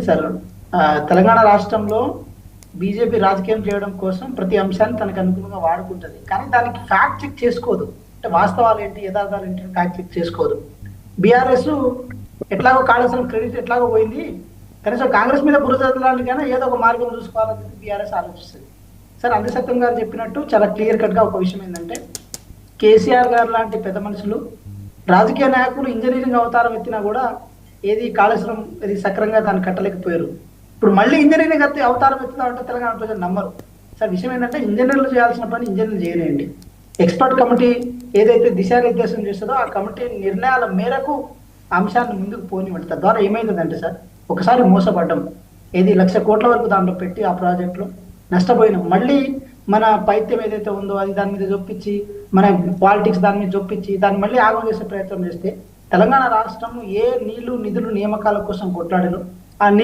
లేదు సార్. తెలంగాణ రాష్ట్రంలో బీజేపీ రాజకీయం చేయడం కోసం ప్రతి అంశాన్ని తనకు అనుకూలంగా వాడుకుంటుంది, కానీ దానికి ఫ్యాక్ట్ చెక్ చేసుకోదు. అంటే వాస్తవాలు ఏంటి, యథార్థాలు ఏంటి ఫ్యాక్ట్ చెక్ చేసుకోదు. బీఆర్ఎస్ ఎట్లాగో కాళేశ్వరం క్రెడిట్ ఎట్లాగో పోయింది, కనీసం కాంగ్రెస్ మీద బురదలాంటికైనా ఏదో ఒక మార్గం చూసుకోవాలని బీఆర్ఎస్ ఆలోచిస్తుంది. సార్ సత్యం గారు చెప్పినట్టు చాలా క్లియర్ కట్గా ఒక విషయం ఏంటంటే, కేసీఆర్ గారు లాంటి పెద్ద మనుషులు, రాజకీయ నాయకులు ఇంజనీరింగ్ అవతారం ఎత్తినా కూడా ఏది కాళేశ్వరం ఇది సక్రంగా దాన్ని కట్టలేకపోయారు. ఇప్పుడు మళ్ళీ ఇంజనీరింగ్ అవతారం ఎత్తుతామంటే తెలంగాణ ప్రజలు నమ్మరు. సార్ విషయం ఏంటంటే, ఇంజనీర్లు చేయాల్సిన పని ఇంజనీర్లు చేయలేండి. ఎక్స్పర్ట్ కమిటీ ఏదైతే దిశానిర్దేశం చేస్తుందో ఆ కమిటీ నిర్ణయాల మేరకు అంశాన్ని ముందుకు పోనివ్వండి. తద్వారా ఏమైందంటే సార్, ఒకసారి మోసపడ్డం, ఏది 1,00,000 కోట్ల వరకు దాంట్లో పెట్టి ఆ ప్రాజెక్టులో నష్టపోయినాం. మళ్ళీ మన పైత్యం ఏదైతే ఉందో అది దాని మీద చొప్పించి, మన పాలిటిక్స్ దాని మీద చొప్పించి దాన్ని మళ్ళీ ఆగం చేసే ప్రయత్నం చేస్తే తెలంగాణ రాష్ట్రం ఏ నీళ్లు నిధులు నియామకాల కోసం కొట్లాడారో